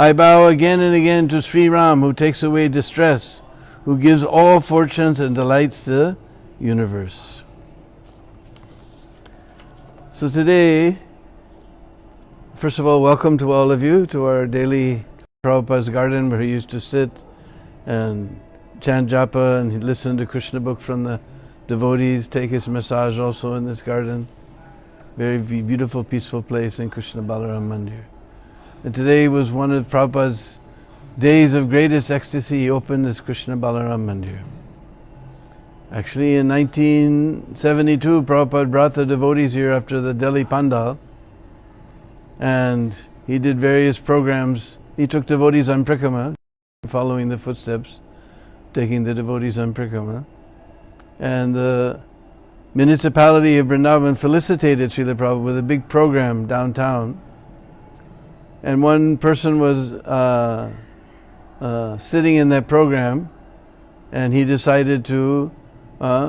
I bow again and again to Sri Ram, who takes away distress, who gives all fortunes and delights the universe. So today, first of all, welcome to all of you to our daily Prabhupada's garden, where he used to sit and chant japa and listen to Krishna book from the devotees, take his massage also in this garden. Very beautiful, peaceful place in Krishna Balaram Mandir. And today was one of Prabhupada's days of greatest ecstasy. He opened this Krishna Balaram Mandir. Actually, in 1972, Prabhupada brought the devotees here after the Delhi Pandal, and he did various programs. He took devotees on Prikrama, following the footsteps, taking the devotees on Prikrama. And the municipality of Vrindavan felicitated Srila Prabhupada with a big program downtown. And one person was sitting in that program, and he decided to,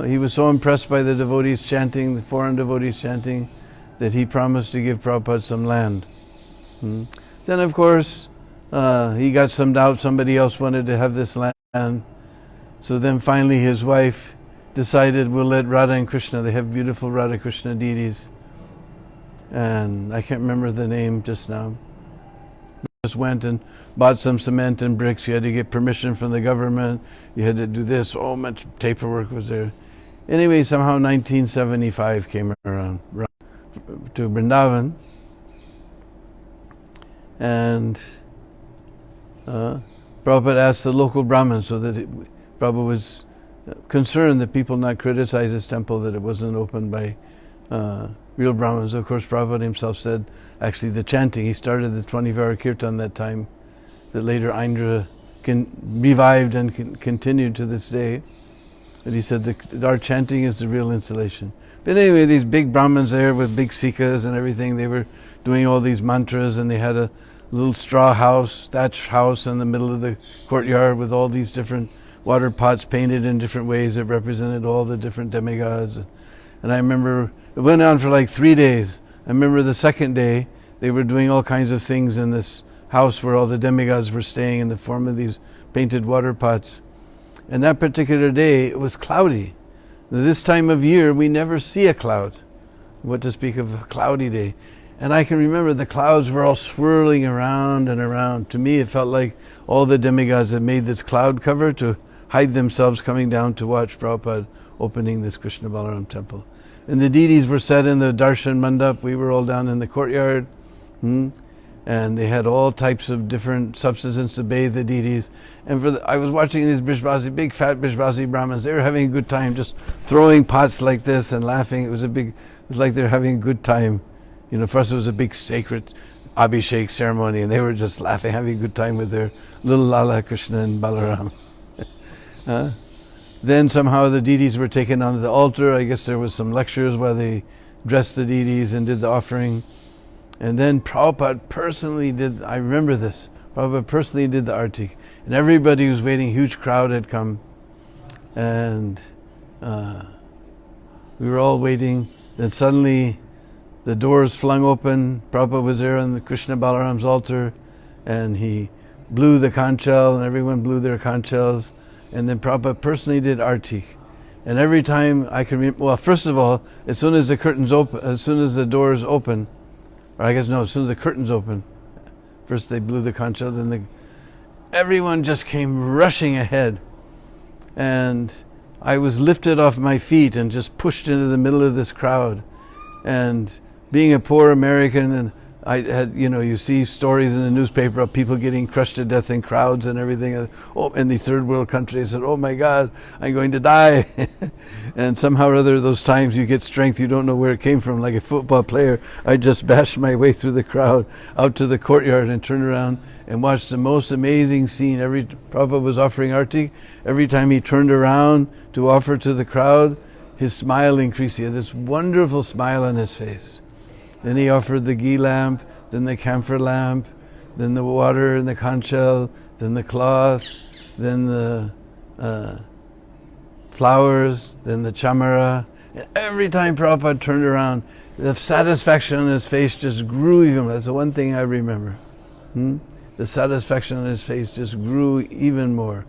he was so impressed by the devotees chanting, the foreign devotees chanting, that he promised to give Prabhupada some land. Then of course, he got some doubt, somebody else wanted to have this land. So then finally his wife decided, we'll let Radha and Krishna, they have beautiful Radha Krishna deities. And I can't remember the name just now. Just went and bought some cement and bricks. You had to get permission from the government. You had to do this. So much paperwork was there. Anyway, somehow 1975 came around to Vrindavan, and Prabhupada asked the local Brahmins, so that Prabhupada was concerned that people not criticize his temple, that it wasn't opened by real Brahmins. Of course, Prabhupada himself said, actually the chanting, he started the 24-hour kirtan that time, that later Indra revived and continued to this day. But he said that our chanting is the real installation. But anyway, these big Brahmins there with big sikas and everything, they were doing all these mantras, and they had a little straw house, thatched house in the middle of the courtyard with all these different water pots painted in different ways that represented all the different demigods. And I remember it went on for like 3 days. I remember the second day they were doing all kinds of things in this house where all the demigods were staying in the form of these painted water pots. And that particular day it was cloudy. This time of year we never see a cloud, what to speak of a cloudy day. And I can remember the clouds were all swirling around and around. To me it felt like all the demigods had made this cloud cover to hide themselves coming down to watch Prabhupada opening this Krishna Balaram temple. And the deities were set in the darshan mandap. We were all down in the courtyard, and they had all types of different substances to bathe the deities. And I was watching these Brishbasi, big fat Brishbasi Brahmins. They were having a good time, just throwing pots like this and laughing. It was like they were having a good time. You know, first it was a big sacred Abhishek ceremony, and they were just laughing, having a good time with their little Lala, Krishna and Balaram. Then somehow the deities were taken onto the altar. I guess there was some lectures while they dressed the deities and did the offering. And then Prabhupada personally did, I remember this, Prabhupada personally did the artik. And everybody was waiting, a huge crowd had come. And we were all waiting. Then suddenly the doors flung open. Prabhupada was there on the Krishna Balaram's altar, and he blew the conch shell, and everyone blew their conch shells. And then Prabhupada personally did artik. And every time I can remember, well, first of all, as soon as the curtains open, as soon as the doors open, or I guess no, as soon as the curtains open, first they blew the conch shell, then everyone just came rushing ahead. And I was lifted off my feet and just pushed into the middle of this crowd. And being a poor American, and I had, you see stories in the newspaper of people getting crushed to death in crowds and everything. In these third world countries, I said, oh my God, I'm going to die. And somehow or other, those times you get strength, you don't know where it came from. Like a football player, I just bashed my way through the crowd out to the courtyard and turned around and watched the most amazing scene. Every Prabhupada was offering artik. Every time he turned around to offer to the crowd, his smile increased. He had this wonderful smile on his face. Then he offered the ghee lamp, then the camphor lamp, then the water and the conch shell, then the cloth, then the flowers, then the chamara. And every time Prabhupada turned around, the satisfaction on his face just grew even. That's the one thing I remember. the satisfaction on his face just grew even more.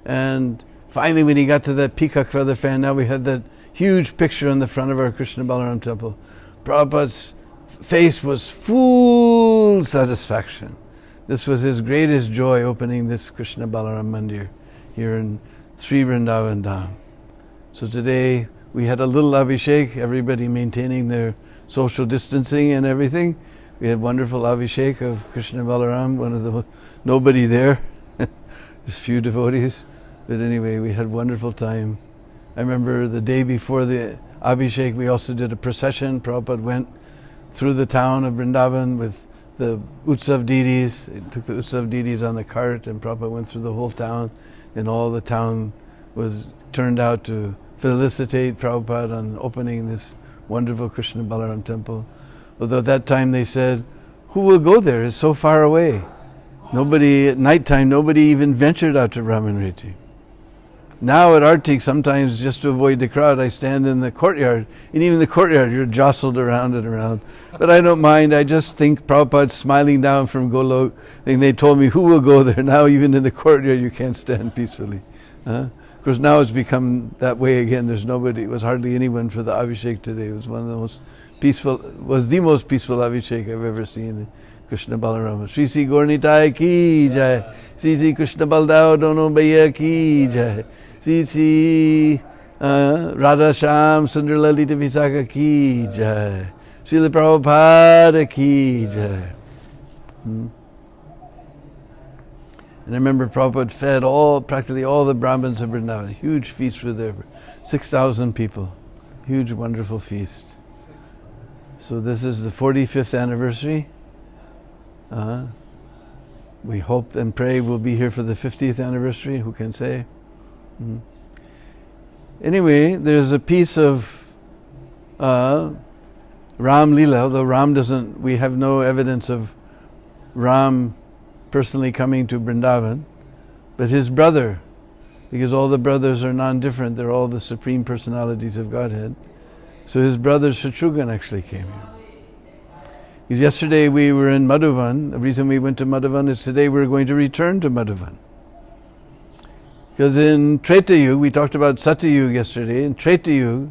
And finally, when he got to that peacock feather fan, now we had that huge picture in the front of our Krishna Balaram temple. Prabhupada's face was full satisfaction. This was his greatest joy, opening this Krishna Balaram Mandir here in Sri Vrindavan Dham. So today we had a little Abhishek, everybody maintaining their social distancing and everything. We had wonderful Abhishek of Krishna Balaram, nobody there, just few devotees. But anyway, we had wonderful time. I remember the day before the Abhishek, we also did a procession. Prabhupada went through the town of Vrindavan with the Utsav deities. He took the Utsav deities on the cart, and Prabhupada went through the whole town, and all the town was turned out to felicitate Prabhupada on opening this wonderful Krishna Balaram temple. Although at that time they said, who will go there? It's so far away. Nobody, at nighttime, nobody even ventured out to Ramanriti. Now at Artik, sometimes just to avoid the crowd, I stand in the courtyard. And even in the courtyard, you're jostled around and around. But I don't mind. I just think Prabhupada's smiling down from Golok. And they told me, who will go there? Now even in the courtyard, you can't stand peacefully. Of course, now it's become that way again. There's nobody. It was hardly anyone for the Abhishek today. It was one of the most peaceful, was the most peaceful Abhishek I've ever seen. Krishna Balarama. Shri Sri Gornitai ki jai. Shri Sri Krishna Baldao Dono Bhaiya ki jai. Shri Sri Radha Sham Sundar Lalita Visakha ki jai. Srila Prabhupada ki jai. And I remember Prabhupada fed practically all the Brahmins of Vrindavan. Huge feasts were there. 6,000 people. Huge, wonderful feast. So this is the 45th anniversary. We hope and pray we'll be here for the 50th anniversary. Who can say? Anyway, there's a piece of Ram-Lila, although we have no evidence of Ram personally coming to Vrindavan, but his brother, because all the brothers are non-different, they're all the supreme personalities of Godhead. So his brother Shatrughan actually came here. Because yesterday we were in Madhuvan. The reason we went to Madhuvan is today we're going to return to Madhuvan. Because in Treta Yuga, we talked about Satya Yuga yesterday, in Treta Yuga,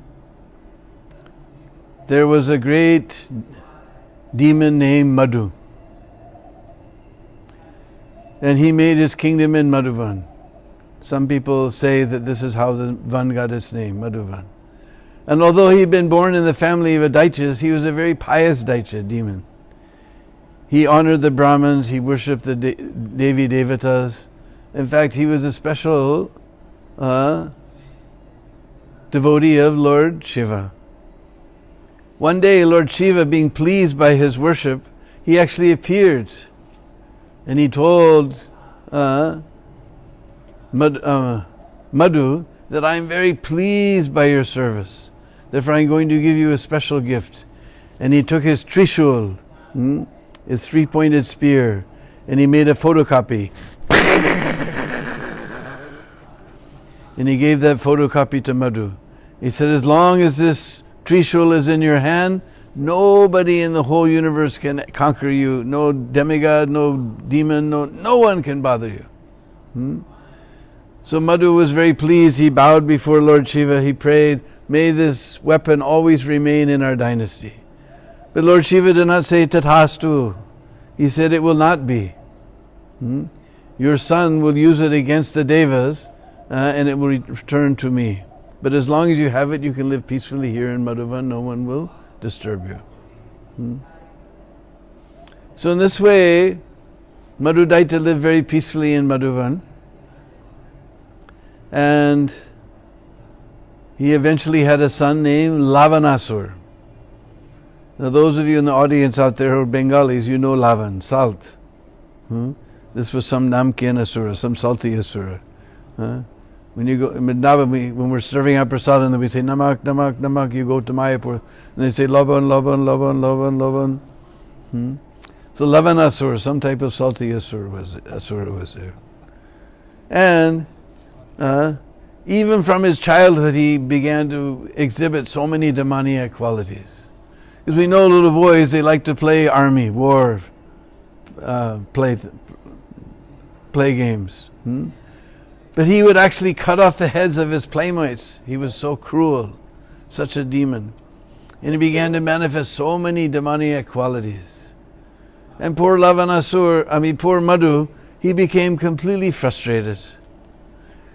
there was a great demon named Madhu. And he made his kingdom in Madhuvan. Some people say that this is how the Van got its name, Madhuvan. And although he had been born in the family of a Daityas, he was a very pious Daitya demon. He honored the Brahmins, he worshipped the Devi Devatas. In fact, he was a special devotee of Lord Shiva. One day, Lord Shiva, being pleased by his worship, he actually appeared. And he told Madhu that I'm very pleased by your service. Therefore I'm going to give you a special gift. And he took his Trishul, his three-pointed spear, and he made a photocopy. And he gave that photocopy to Madhu. He said, as long as this Trishul is in your hand, nobody in the whole universe can conquer you. No demigod, no demon, no one can bother you. So Madhu was very pleased. He bowed before Lord Shiva. He prayed, may this weapon always remain in our dynasty. But Lord Shiva did not say tathastu. He said it will not be. Your son will use it against the devas and it will return to me. But as long as you have it, you can live peacefully here in Madhuvan. No one will disturb you. So in this way, Madhu Daitya lived very peacefully in Madhuvan. And he eventually had a son named Lavanasur. Now those of you in the audience out there who are Bengalis, you know Lavan, salt. This was some namkeen asura, some salty asura. When you go in Vrindavan, when we're serving our prasadam, we say namak, namak, namak. You go to Mayapur, and they say laban, laban, laban, laban, laban. So Lavanasur, some type of salty asura was there. And even from his childhood, he began to exhibit so many demoniac qualities. Because we know little boys, they like to play army, war, play games. But he would actually cut off the heads of his playmates. He was so cruel, such a demon. And he began to manifest so many demoniac qualities. And poor poor Madhu, he became completely frustrated.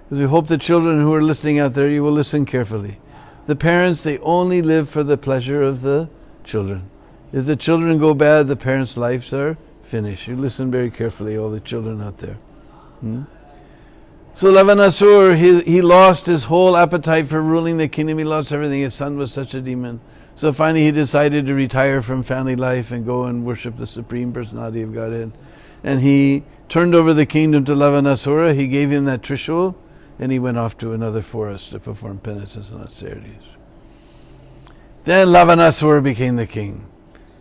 Because we hope the children who are listening out there, you will listen carefully. The parents, they only live for the pleasure of the children. If the children go bad, the parents' lives are finished. You listen very carefully, all the children out there. So Lavanasur, he lost his whole appetite for ruling the kingdom. He lost everything. His son was such a demon. So finally he decided to retire from family life and go and worship the Supreme Personality of Godhead. And he turned over the kingdom to Lavanasura. He gave him that Trishul, and he went off to another forest to perform penances and austerities. Then Lavanasura became the king,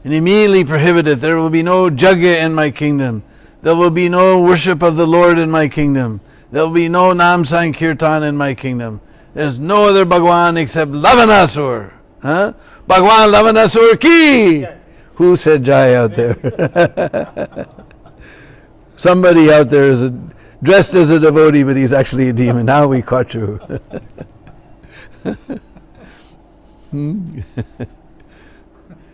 and immediately prohibited, there will be no jagya in my kingdom. There will be no worship of the Lord in my kingdom. There will be no Nam Sankirtan in my kingdom. There's no other Bhagwan except Lavanasura. Bhagwan Lavanasura ki! Who said Jai out there? Somebody out there is dressed as a devotee, but he's actually a demon. Now we caught you.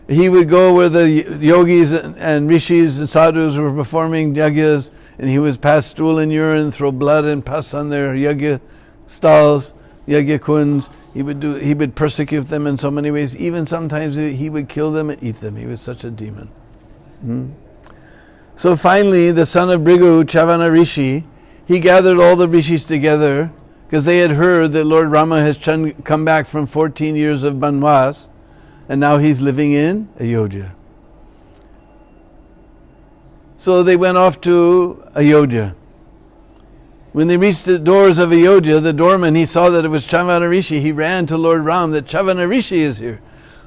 He would go where the yogis and rishis and sadhus were performing yagyas, and he would pass stool and urine, throw blood and pus on their yagya stalls, yagya kunds. He would persecute them in so many ways. Even sometimes he would kill them and eat them. He was such a demon. So finally, the son of Bhrigu, Chavana Rishi, he gathered all the rishis together because they had heard that Lord Rama has come back from 14 years of Banwas, and now he's living in Ayodhya. So they went off to Ayodhya. When they reached the doors of Ayodhya, the doorman, he saw that it was Chavana Rishi. He ran to Lord Ram, that Chavana Rishi is here.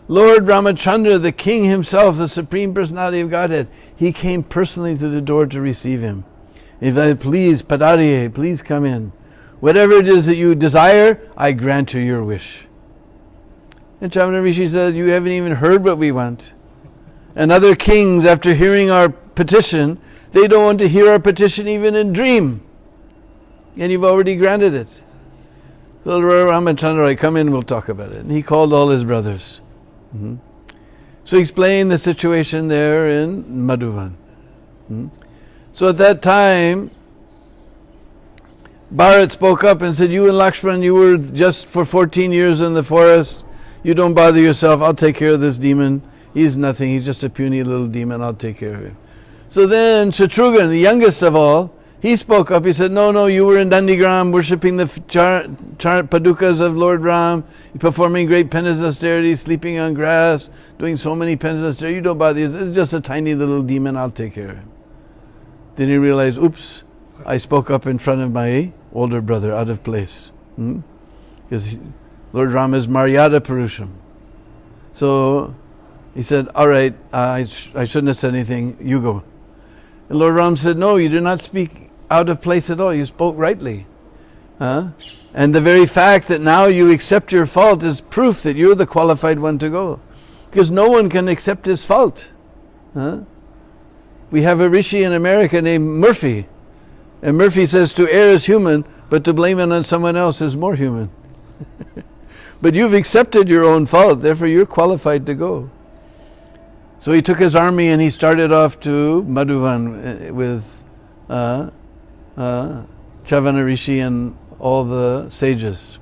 Lord Ramachandra, the king himself, the Supreme Personality of Godhead, he came personally to the door to receive him. He said, please, Padariye, please come in. Whatever it is that you desire, I grant you your wish. And Chavana Rishi said, you haven't even heard what we want. And other kings, after hearing our petition, they don't want to hear our petition even in dream. And you've already granted it. So Ramachandra, come in, we'll talk about it. And he called all his brothers. So he explained the situation there in Madhuvan. So at that time, Bharat spoke up and said, you and Lakshman, you were just for 14 years in the forest. You don't bother yourself. I'll take care of this demon. He's nothing. He's just a puny little demon. I'll take care of him. So then Shatrughan, the youngest of all, he spoke up. He said, no, you were in Dandigram worshipping the padukas of Lord Ram, performing great penance austerities, sleeping on grass, doing so many penance austerities. You don't bother yourself. It's just a tiny little demon. I'll take care of him. Then he realized, oops, I spoke up in front of my older brother, out of place. Because Lord Ram is Maryada Purusham. So he said, all right, I shouldn't have said anything, you go. And Lord Ram said, no, you did not speak out of place at all, you spoke rightly. And the very fact that now you accept your fault is proof that you're the qualified one to go. Because no one can accept his fault. We have a rishi in America named Murphy. And Murphy says to err is human, but to blame it on someone else is more human. But you've accepted your own fault, therefore you're qualified to go. So he took his army and he started off to Madhuvan with Chavana Rishi and all the sages.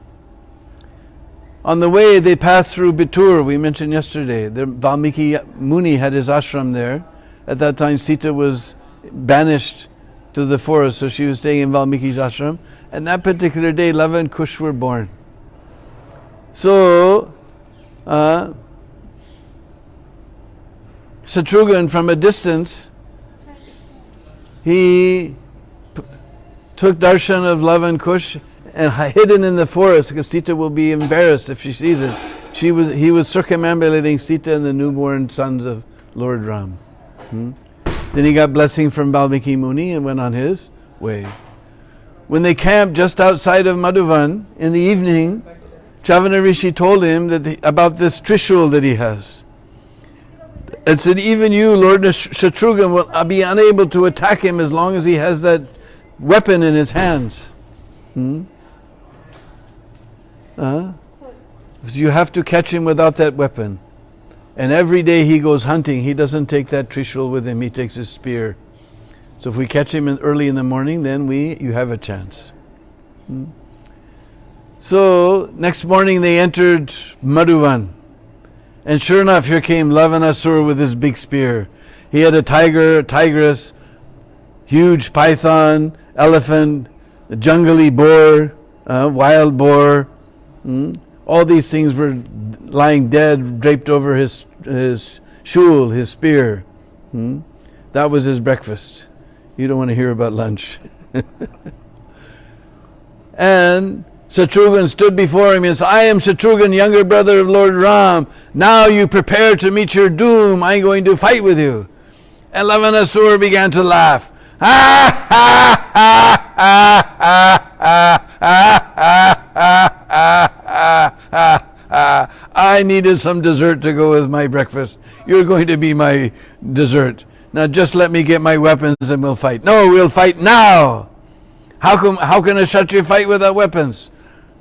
On the way they passed through Bitur, we mentioned yesterday. Valmiki Muni had his ashram there. At that time Sita was banished to the forest, so she was staying in Valmiki's ashram. And that particular day Lava and Kush were born. So Shatrughan, from a distance, he took darshan of Lava and Kush and hidden in the forest, because Sita will be embarrassed if she sees it. He was circumambulating Sita and the newborn sons of Lord Ram. Then he got blessing from Valmiki Muni and went on his way. When they camped just outside of Madhuvan in the evening, Chavana Rishi told him about this Trishul that he has. It said, even you, Lord Shatrughan, will be unable to attack him as long as he has that weapon in his hands. You have to catch him without that weapon. And every day he goes hunting, he doesn't take that trishul with him, he takes his spear. So if we catch him early in the morning, then you have a chance. So next morning they entered Madhuvan. And sure enough, here came Lavanasura with his big spear. He had a tiger, a tigress, huge python, elephant, a jungly boar, wild boar. All these things were lying dead, draped over his shul, his spear. That was his breakfast. You don't want to hear about lunch. And Shatrughan stood before him and said, I am Shatrughan, younger brother of Lord Ram. Now you prepare to meet your doom. I'm going to fight with you. And Lavanasura began to laugh. I needed some dessert to go with my breakfast. You're going to be my dessert. Now just let me get my weapons and we'll fight. No, we'll fight now. How can a Kshatriya fight without weapons?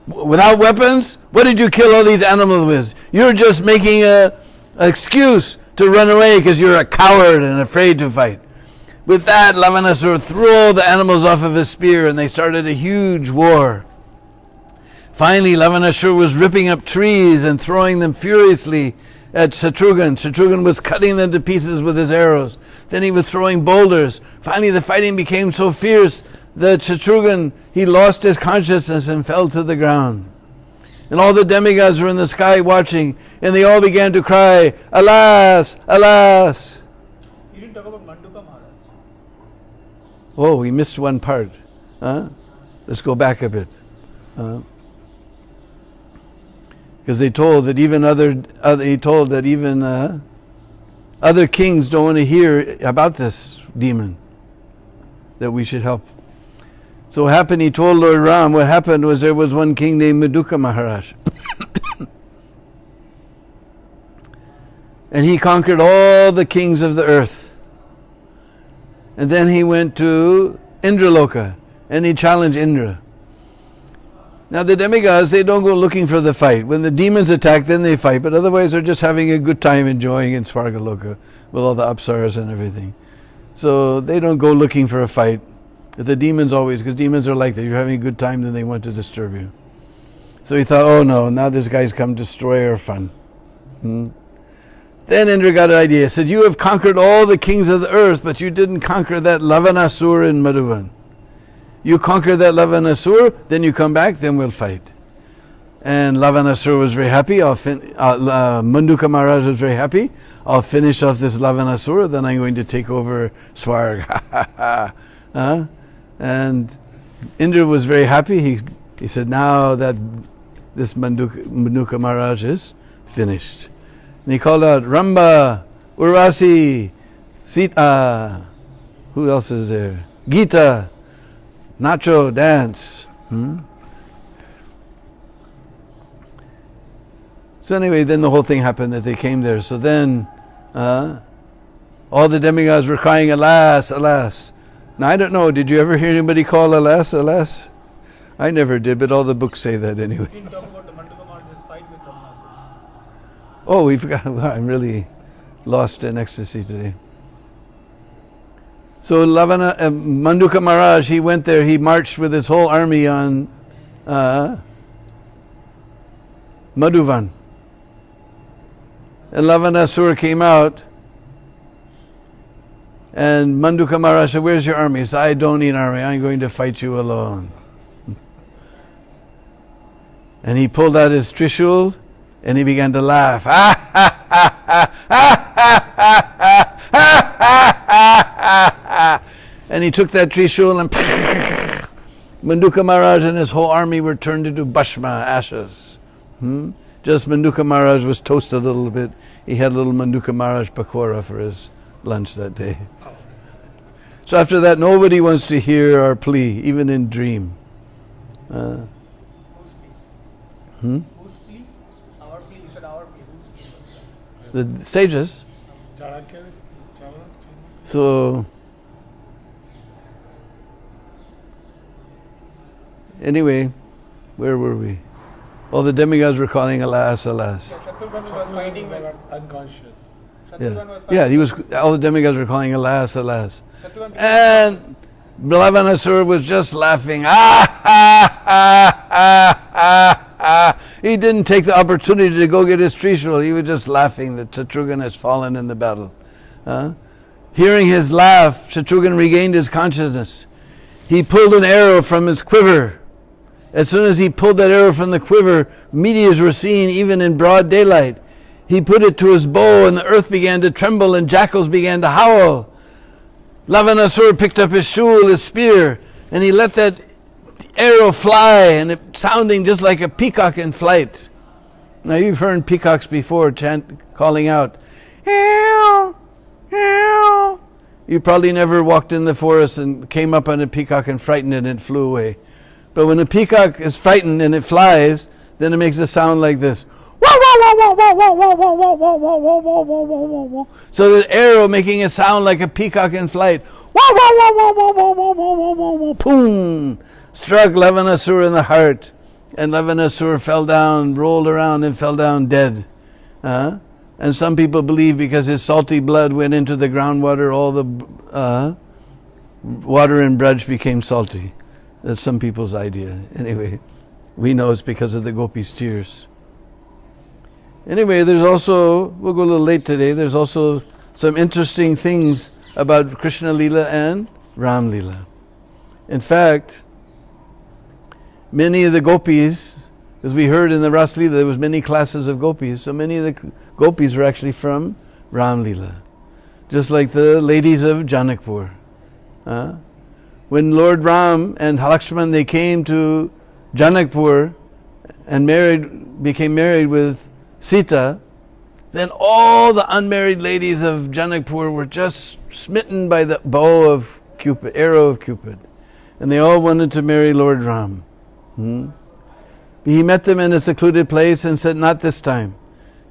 Without weapons? What did you kill all these animals with? You're just making an excuse to run away because you're a coward and afraid to fight. With that, Lavanasura threw all the animals off of his spear and they started a huge war. Finally, Lavanasura was ripping up trees and throwing them furiously at Shatrughan. Shatrughan was cutting them to pieces with his arrows. Then he was throwing boulders. Finally, the fighting became so fierce that Shatrughan, he lost his consciousness and fell to the ground. And all the demigods were in the sky watching, and they all began to cry, alas, alas. You didn't talk about Manduka Maharaj. Oh, we missed one part. Let's go back a bit. Because they told that even other kings don't want to hear about this demon, that we should help. So what happened, he told Lord Ram, what happened was there was one king named Manduka Maharaj. And he conquered all the kings of the earth. And then he went to Indraloka and he challenged Indra. Now the demigods, they don't go looking for the fight. When the demons attack, then they fight, but otherwise they're just having a good time enjoying in Svargaloka with all the apsaras and everything. So they don't go looking for a fight. The demons always, because demons are like that. You're having a good time, then they want to disturb you. So he thought, oh no, now this guy's come to destroy our fun. Then Indra got an idea. He said, you have conquered all the kings of the earth, but you didn't conquer that Lavanasura in Madhuvan. You conquer that Lavanasura, then you come back, then we'll fight. And Lavanasura was very happy. Manduka Maharaj was very happy. I'll finish off this Lavanasura, then I'm going to take over Swarg. And Indra was very happy. He said, now that this Manduka Maharaj is finished. And he called out, Ramba, Urvasi, Sita, who else is there? Gita, Nacho, dance. So anyway, then the whole thing happened that they came there. So then all the demigods were crying, alas, alas. Now I don't know, did you ever hear anybody call alas, alas? I never did, but all the books say that anyway. You didn't talk about the Manduka Maharaj's fight with Ramanasura. Oh, we forgot. I'm really lost in ecstasy today. So Manduka Maharaj, he went there, he marched with his whole army on Madhuvan. And Lavanasura came out, and Manduka Maharaj said, where's your army? He said, I don't need an army, I'm going to fight you alone. And he pulled out his trishul, and he began to laugh. And he took that trishul, and Manduka Maharaj and his whole army were turned into bhashma, ashes. Just Manduka Maharaj was toasted a little bit. He had a little Manduka Maharaj pakora for his lunch that day. So after that, nobody wants to hear our plea, even in dream. Whose plea? Whose plea? Our plea. You said our plea. Whose plea was that? The sages, So, anyway, where were we? All the demigods were calling alas, alas. Shatrughan was fighting with unconscious. Shatrughan was Yeah, fighting all the demigods were calling alas, alas. Shatrughan became And conscious. Lavanasura was just laughing. Ah, ah, ah, ah, ah, ah. He didn't take the opportunity to go get his Trishul. He was just laughing that Shatrughan has fallen in the battle. Hearing his laugh, Shatrughan regained his consciousness. He pulled an arrow from his quiver. As soon as he pulled that arrow from the quiver, meteors were seen even in broad daylight. He put it to his bow and the earth began to tremble and jackals began to howl. Lavanasura picked up his shul, his spear, and he let that arrow fly, and it sounding just like a peacock in flight. Now you've heard peacocks before calling out, "Ew, ew." You probably never walked in the forest and came up on a peacock and frightened it and it flew away. But when a peacock is frightened and it flies, then it makes a sound like this. So the arrow making a sound like a peacock in flight. Boom! Struck Lavanasura in the heart. And Lavanasura fell down, rolled around and fell down dead. And some people believe because his salty blood went into the groundwater, all the water in Vraj became salty. That's some people's idea. Anyway, we know it's because of the gopis' tears. Anyway, there's also, we'll go a little late today, there's also some interesting things about Krishna Lila and Ram-Lila. In fact, many of the gopis, as we heard in the Ras Lila, there was many classes of gopis, so many of the gopis were actually from Ram-Lila. Just like the ladies of Janakpur. When Lord Ram and Lakshman, they came to Janakpur and became married with Sita, then all the unmarried ladies of Janakpur were just smitten by the arrow of Cupid. And they all wanted to marry Lord Ram. He met them in a secluded place and said, "Not this time.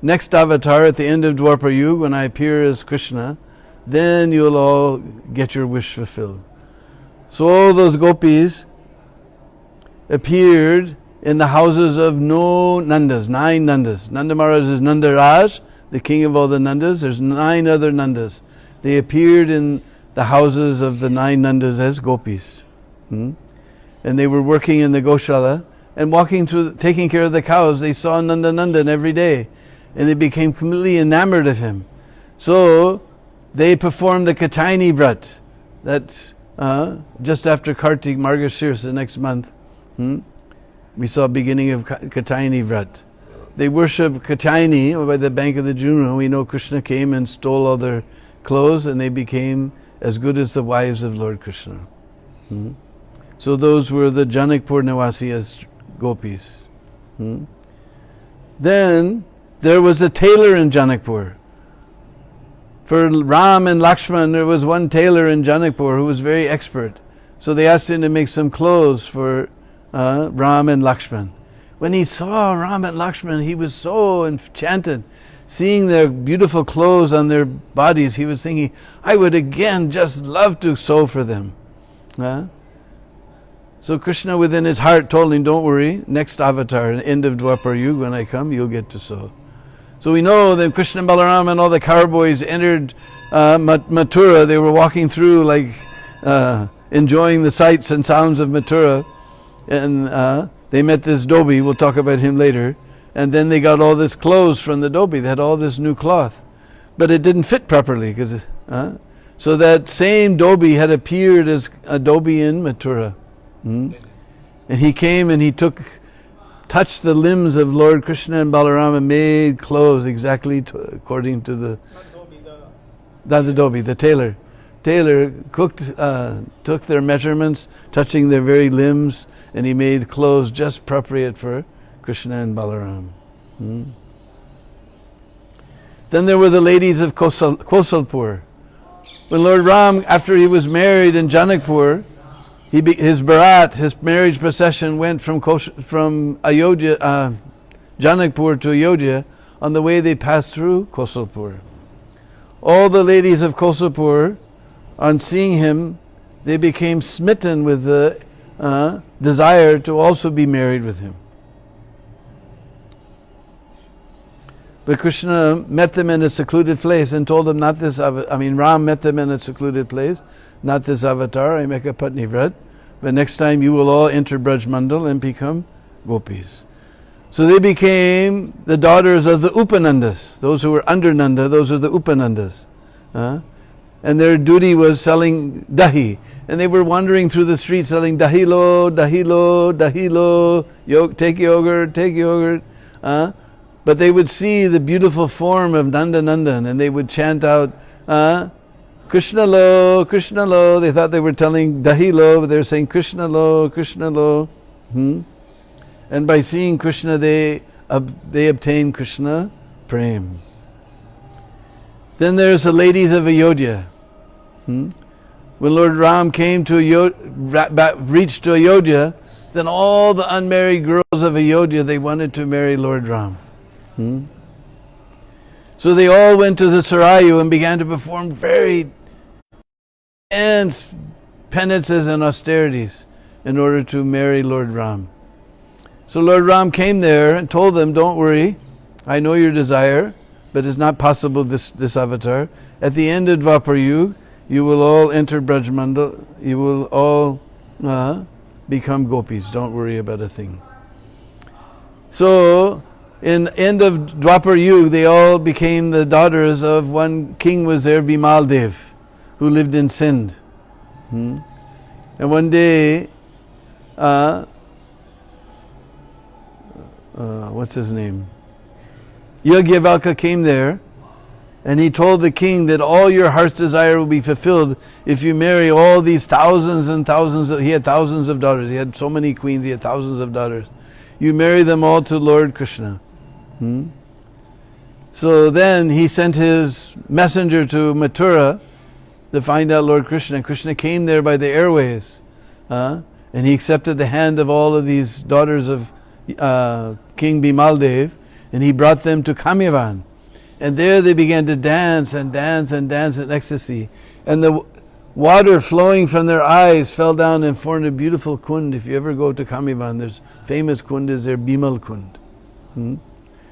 Next avatar at the end of Dwapar Yuga, when I appear as Krishna, then you'll all get your wish fulfilled." So all those gopis appeared in the houses of nine Nandas. Nanda Maharaj is Nandaraj, the king of all the Nandas. There's 9 other Nandas. They appeared in the houses of the 9 Nandas as gopis. And they were working in the Goshala and walking through, taking care of the cows. They saw Nandanandan every day and they became completely enamored of him. So they performed the Kataini Vrat. That's just after Kartik Margashira, the next month. We saw beginning of Kataini Vrat. They worship Kataini by the bank of the Jumna. We know Krishna came and stole all their clothes and they became as good as the wives of Lord Krishna. So those were the Janakpur Nivasi as gopis. Then there was a tailor in Janakpur. For Ram and Lakshman, there was one tailor in Janakpur who was very expert. So they asked him to make some clothes for Ram and Lakshman. When he saw Ram and Lakshman, he was so enchanted. Seeing their beautiful clothes on their bodies, he was thinking, I would again just love to sew for them. So Krishna within his heart told him, don't worry, next avatar, end of Dwapar Yuga, when I come, you'll get to sew. So we know that Krishna and Balaram and all the cowboys entered Mathura. They were walking through like enjoying the sights and sounds of Mathura. And they met this Dobi, we'll talk about him later. And then they got all this clothes from the Dobi. They had all this new cloth. But it didn't fit properly. So that same Dobi had appeared as a Dobi in Mathura. And he came and he touched the limbs of Lord Krishna and Balaram and made clothes exactly according to the... Not the Dobi, the tailor. Tailor took their measurements, touching their very limbs, and he made clothes just appropriate for Krishna and Balaram. Then there were the ladies of Kosalpur. When Lord Ram, after he was married in Janakpur, his barat, his marriage procession went from Ayodhya, Janakpur to Ayodhya. On the way they passed through Kosalpur. all the ladies of Kosapur, on seeing him, they became smitten with the desire to also be married with him. But Krishna met them in a secluded place and told them not this, Ram met them in a secluded place, not this avatar, I make a Patni Vrat, but next time you will all enter Braj Mandal and become gopis. So they became the daughters of the Upanandas, those who were under Nanda, those are the Upanandas. And their duty was selling dahi. And they were wandering through the streets selling dahilo, dahilo, dahilo, take yogurt. But they would see the beautiful form of Nanda Nandan and they would chant out, Krishna lo, Krishna lo. They thought they were telling dahilo, but they were saying Krishna lo, Krishna lo. And by seeing Krishna, they obtain Krishna prem. Then there's the ladies of Ayodhya. When Lord Ram came to reached to Ayodhya, then all the unmarried girls of Ayodhya, they wanted to marry Lord Ram. So they all went to the Sarayu and began to perform very intense penances and austerities in order to marry Lord Ram. So Lord Ram came there and told them, don't worry, I know your desire, but it's not possible this avatar. At the end of Dwapar Yuga, you will all enter Braj Mandal, you will all become gopis, don't worry about a thing. So, in end of Dwapar Yuga, they all became the daughters of one king was there, Bimal Dev, who lived in Sindh. And one day, what's his name? Yagyavalkya came there and he told the king that all your heart's desire will be fulfilled if you marry all these thousands and thousands he had thousands of daughters, he had so many queens, he had thousands of daughters. You marry them all to Lord Krishna. So then he sent his messenger to Mathura to find out Lord Krishna. Krishna came there by the airways and he accepted the hand of all of these daughters of King Bimaldev and he brought them to Kamyavan. And there they began to dance and dance and dance in ecstasy. And the water flowing from their eyes fell down and formed a beautiful kund. If you ever go to Kamyavan, there's famous kund is there, Bimal Kund.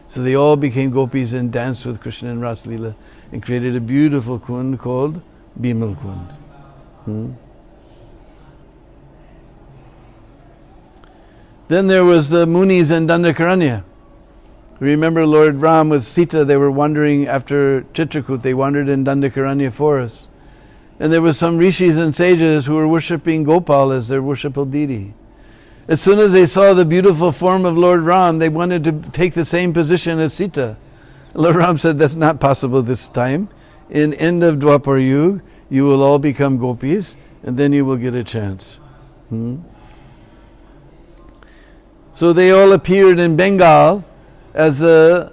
So they all became gopis and danced with Krishna in Ras-Lila and created a beautiful kund called Bimal Kund. Then there was the Munis and Dandakaranya. Remember Lord Ram with Sita, they were wandering after Chitrakoot, they wandered in Dandakaranya forest. And there were some rishis and sages who were worshipping Gopal as their worshipful deity. As soon as they saw the beautiful form of Lord Ram, they wanted to take the same position as Sita. Lord Ram said, that's not possible this time. In end of Dwapar Yuga, you will all become gopis and then you will get a chance. So they all appeared in Bengal as the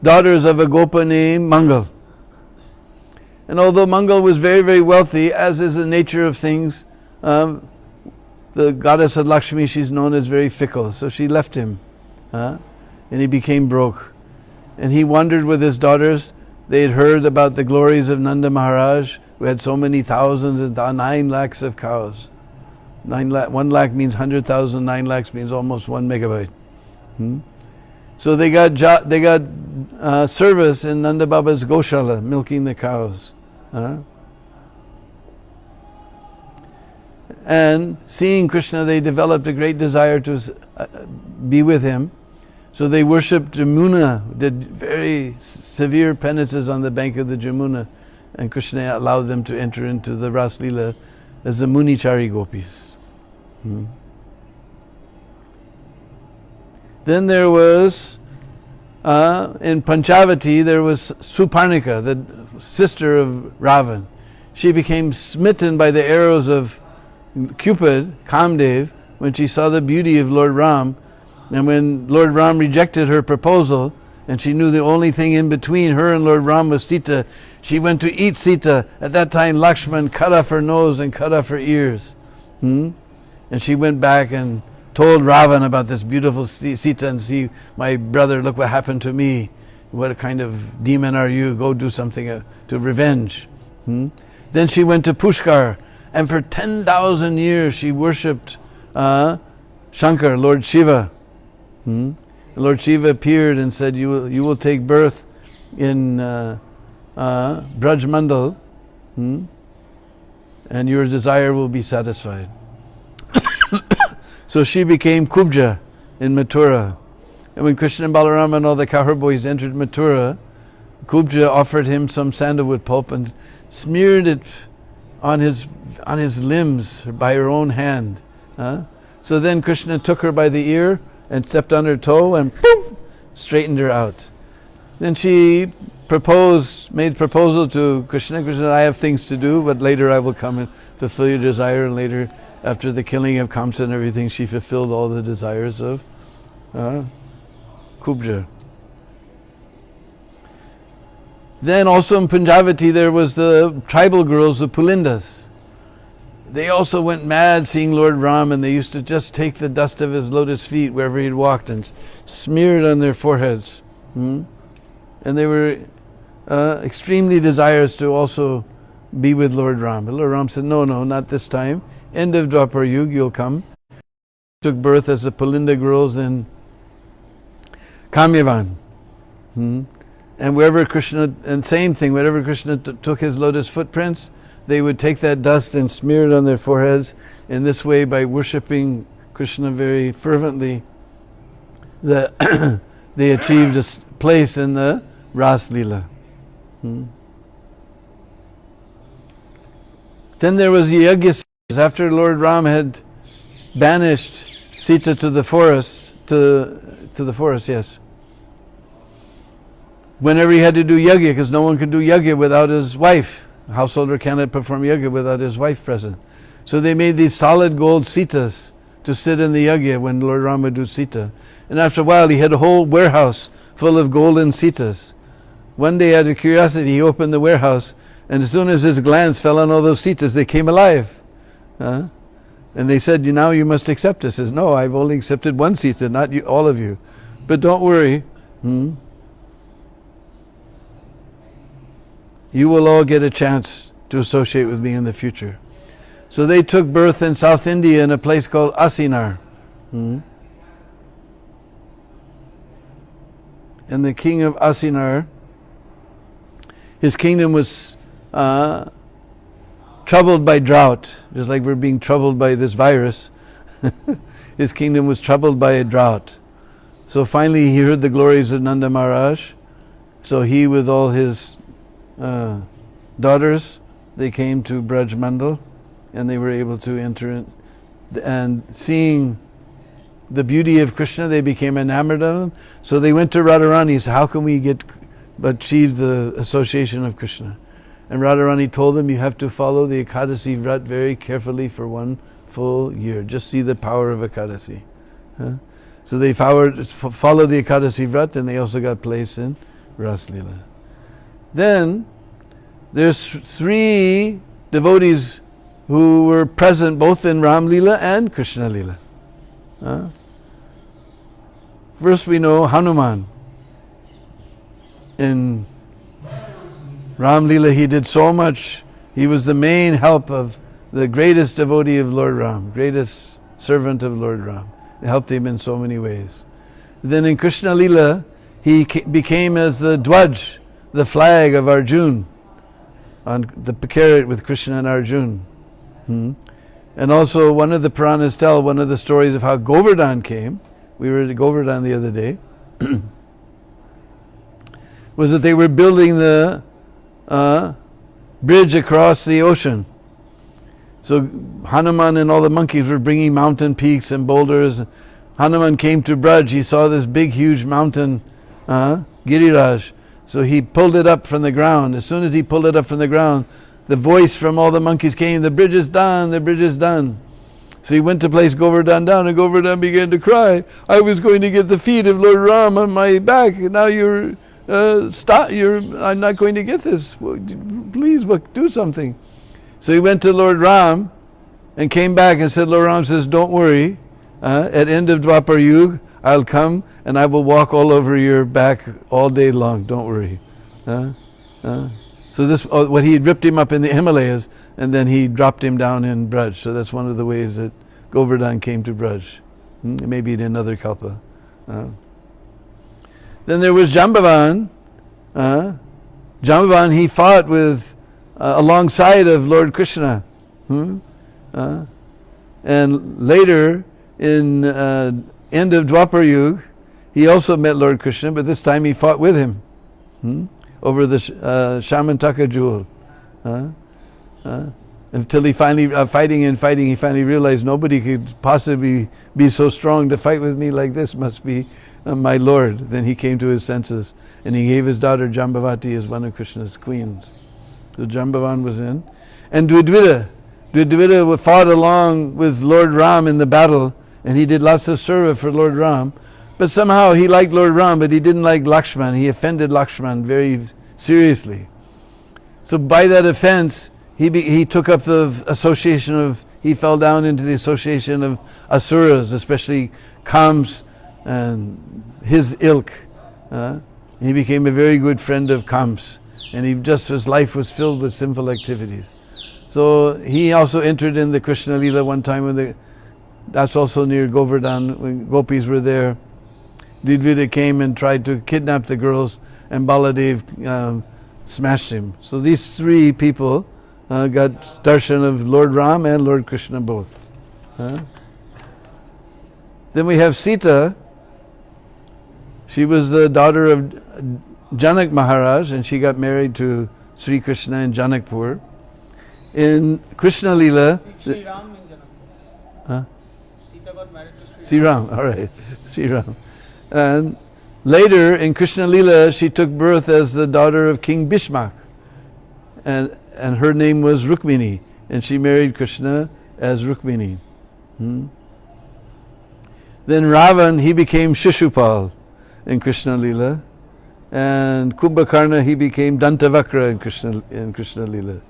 daughters of a Gopa named Mangal. And although Mangal was very, very wealthy, as is the nature of things, the goddess of Lakshmi, she's known as very fickle, so she left him. And he became broke. And he wandered with his daughters. They had heard about the glories of Nanda Maharaj, who had so many thousands and 9 lakhs of cows. 1 lakh means 100,000, 9 lakhs means almost 1 megabyte. So they got service in Nanda Baba's Goshala, milking the cows. And seeing Krishna, they developed a great desire to be with him. So they worshipped Jamuna, did very severe penances on the bank of the Jamuna, and Krishna allowed them to enter into the Ras Lila as the Munichari gopis. Then there was, in Panchavati, there was Suparnika, the sister of Ravan. She became smitten by the arrows of Cupid, Kamdev, when she saw the beauty of Lord Ram. And when Lord Ram rejected her proposal, and she knew the only thing in between her and Lord Ram was Sita, she went to eat Sita. At that time, Lakshman cut off her nose and cut off her ears. And she went back and told Ravan about this beautiful Sita, and see, my brother, look what happened to me. what kind of demon are you? Go do something to revenge. Then she went to Pushkar, and for 10,000 years she worshipped Shankar, Lord Shiva. Lord Shiva appeared and said, you will take birth in Vraj Mandal, and your desire will be satisfied. So she became Kubja in Mathura. And when Krishna and Balarama and all the cowherd boys entered Mathura, Kubja offered him some sandalwood pulp and smeared it on his limbs by her own hand. So then Krishna took her by the ear and stepped on her toe and boom, straightened her out. Then she made proposal to Krishna. Krishna, I have things to do, but later I will come and fulfill your desire. And later, after the killing of Kamsa and everything, she fulfilled all the desires of Kubja. Then also in Punjavati there was the tribal girls, the Pulindas. They also went mad seeing Lord Ram, and they used to just take the dust of his lotus feet wherever he'd walked and smear it on their foreheads. And they were extremely desirous to also be with Lord Ram. But Lord Ram said, no, not this time. End of Dwapar Yuga, you'll come. Took birth as the Pulinda girls in Kamyavan. And wherever Krishna, and same thing, wherever Krishna took his lotus footprints, they would take that dust and smear it on their foreheads. In this way, by worshipping Krishna very fervently, they achieved a place in the Ras-Lila. Then there was the Yajna. After Lord Ram had banished Sita to the forest, to the forest, yes. Whenever he had to do yajna, because no one could do yajna without his wife. A householder cannot perform yajna without his wife present. So they made these solid gold sitas to sit in the yajna when Lord Ram would do sita. And after a while he had a whole warehouse full of golden sitas. One day, out of curiosity, he opened the warehouse, and as soon as his glance fell on all those sitas, they came alive. And they said, now you must accept this. He says, no, I've only accepted one sita, not you, all of you. But don't worry. You will all get a chance to associate with me in the future. So they took birth in South India in a place called Asinar. And the king of Asinar, his kingdom was troubled by drought, just like we're being troubled by this virus. His kingdom was troubled by a drought. So finally he heard the glories of Nanda Maharaj. So he, with all his daughters, they came to Braj Mandal, and they were able to enter in. And seeing the beauty of Krishna, they became enamored of him. So they went to Radharani and said, how can we achieve the association of Krishna? And Radharani told them, you have to follow the Ekadasi Vrat very carefully for 1 full year. Just see the power of Ekadasi. So they followed the Ekadasi Vrat, and they also got placed in Ras-Lila. Then there's 3 devotees who were present both in Ram-Lila and Krishna-Lila. First we know Hanuman. In Ram-Lila he did so much. He was the main help of the greatest devotee of Lord Ram, greatest servant of Lord Ram. It helped him in so many ways. Then in Krishna-Lila he became as the Dwaj, the flag of Arjun, on the carrot with Krishna and Arjun. And also one of the Puranas tell one of the stories of how Govardhan came. We were at Govardhan the other day. Was that they were building the bridge across the ocean. So Hanuman and all the monkeys were bringing mountain peaks and boulders. Hanuman came to Braj. He saw this big, huge mountain, Giriraj. So he pulled it up from the ground. As soon as he pulled it up from the ground, the voice from all the monkeys came, the bridge is done, the bridge is done. So he went to place Govardhan down, and Govardhan began to cry. I was going to get the feet of Lord Ram on my back, and now I'm not going to get this. Please, do something. So he went to Lord Ram and came back and said, Lord Ram says, don't worry, at end of Dwapar Yuga, I'll come and I will walk all over your back all day long. Don't worry. So this, what he ripped him up in the Himalayas, and then he dropped him down in Vraj. So that's one of the ways that Govardhan came to Vraj. Maybe in another kalpa. Then there was Jambavan. Jambavan, he fought with alongside of Lord Krishna. And later, in end of Dwapar Yuga, he also met Lord Krishna, but this time he fought with him over the Shamantaka jewel. Until he finally, fighting, he finally realized nobody could possibly be so strong to fight with me like this. Must be my Lord. Then he came to his senses, and he gave his daughter Jambavati as one of Krishna's queens. So Jambavan was in. And Dvidvida fought along with Lord Ram in the battle, and he did lots of seva for Lord Ram. But somehow he liked Lord Ram, but he didn't like Lakshman. He offended Lakshman very seriously. So by that offense, he took up the association of, he fell down into the association of asuras, especially Kams and his ilk. He became a very good friend of Kams, and his life was filled with sinful activities. So he also entered in the Krishna-lila one time that's also near Govardhan, when gopis were there. Dvidvida came and tried to kidnap the girls, and Baladev smashed him. So these three people got darshan of Lord Ram and Lord Krishna both. Then we have Sita. She was the daughter of Janak Maharaj, and she got married to Sri Krishna in Janakpur. In Krishna Lila, Sri Ram in Janakpur. Sita got married to Sri Ram, all right, Sri Ram. And later in Krishna Lila, she took birth as the daughter of King Bhishmak, and her name was Rukmini, and she married Krishna as Rukmini. Then Ravan, he became Shishupal in Krishna Lila, and Kumbhakarna, he became Dantavakra in Krishna Lila.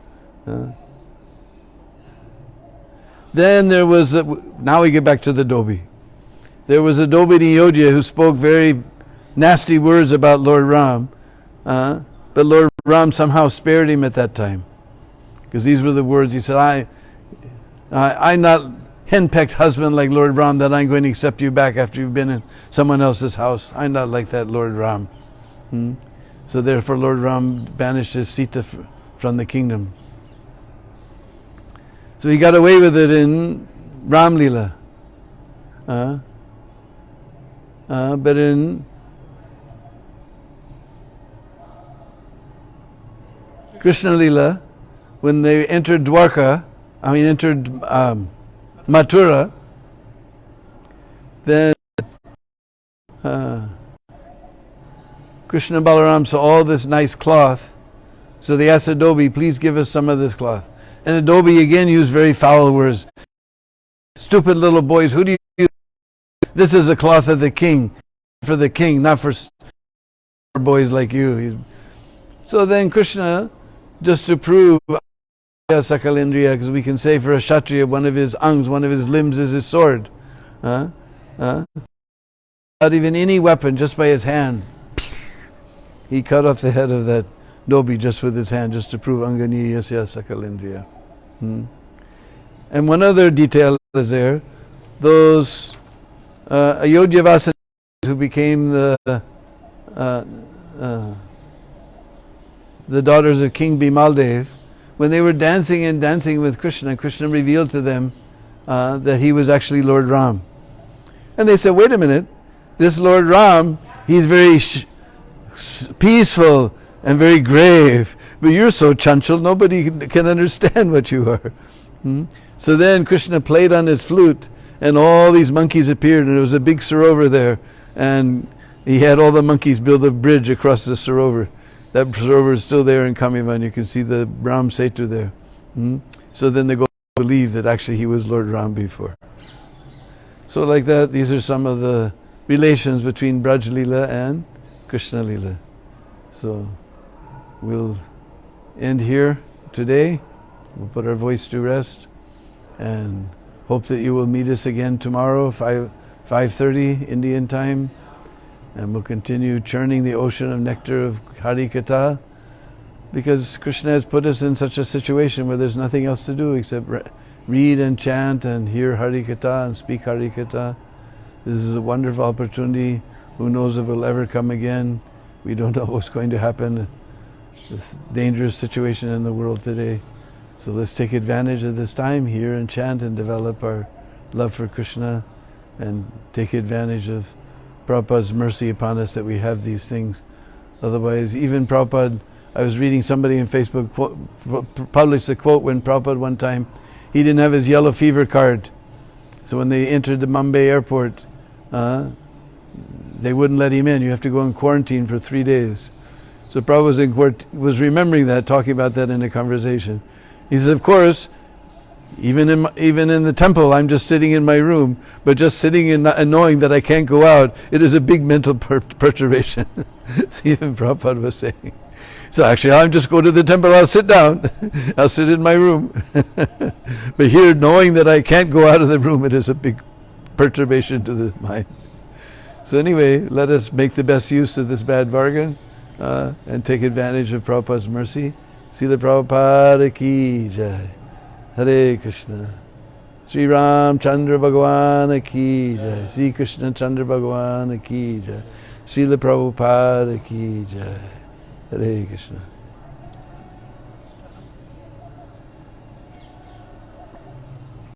Then there was, now we get back to the Dobi. There was a Dobi in Ayodhya who spoke very nasty words about Lord Ram, but Lord Ram somehow spared him at that time. Because these were the words he said, I'm not henpecked husband like Lord Ram that I'm going to accept you back after you've been in someone else's house. I'm not like that, Lord Ram. So therefore Lord Ram banished his Sita from the kingdom. So he got away with it in Ram-Lila. But in Krishna Lila, when they entered entered Mathura, then Krishna and Balaram saw all this nice cloth, so they asked the Dobi, please give us some of this cloth. And the Dobi again used very foul words. Stupid little boys, who do you? This is the cloth of the king, for the king, not for boys like you. So then Krishna, just to prove Sakalindriya, because we can say for a Kshatriya, one of his angs, one of his limbs is his sword. Not even any weapon, just by his hand. He cut off the head of that Dobi just with his hand, just to prove Angani Yasya Sakalindriya. And one other detail is there, those Ayodhyavasis who became the daughters of King Bimaldev, when they were dancing with Krishna, Krishna revealed to them that he was actually Lord Ram. And they said, wait a minute, this Lord Ram, he's very peaceful and very grave, but you're so chanchal, nobody can understand what you are. So then Krishna played on his flute, and all these monkeys appeared, and there was a big sarovar there, and he had all the monkeys build a bridge across the sarovar. That sarovar is still there in Kamivan. You can see the Ram Setu there. So then they go believe that actually he was Lord Ram before. So like that, these are some of the relations between Braj Lila and Krishna Lila. So we'll end here today. We'll put our voice to rest and hope that you will meet us again tomorrow, 5 5:30 Indian time, and we'll continue churning the ocean of nectar of Hari Katha, because Krishna has put us in such a situation where there's nothing else to do except read and chant and hear Hari Katha and speak Hari Katha. This is a wonderful opportunity. Who knows if it will ever come again? We don't know what's going to happen. This dangerous situation in the world today. So let's take advantage of this time here and chant and develop our love for Krishna, and take advantage of Prabhupada's mercy upon us that we have these things. Otherwise, even Prabhupada, I was reading somebody in Facebook published a quote when Prabhupada one time, he didn't have his yellow fever card. So when they entered the Mumbai airport, they wouldn't let him in. You have to go in quarantine for 3 days. So Prabhupada was remembering that, talking about that in a conversation. He says, of course, even in the temple, I'm just sitting in my room, but just sitting and knowing that I can't go out, it is a big mental perturbation. So even Prabhupada was saying. So actually, I'll just go to the temple, I'll sit down, I'll sit in my room. But here, knowing that I can't go out of the room, it is a big perturbation to the mind. So anyway, let us make the best use of this bad bargain, and take advantage of Prabhupada's mercy. Srila Prabhupada ki jai. Hare Krishna. Sri Ram Chandra Bhagwan ki jai. Sri Krishna Chandra Bhagwan ki jai. Srila Prabhupada ki jai. Hare Krishna.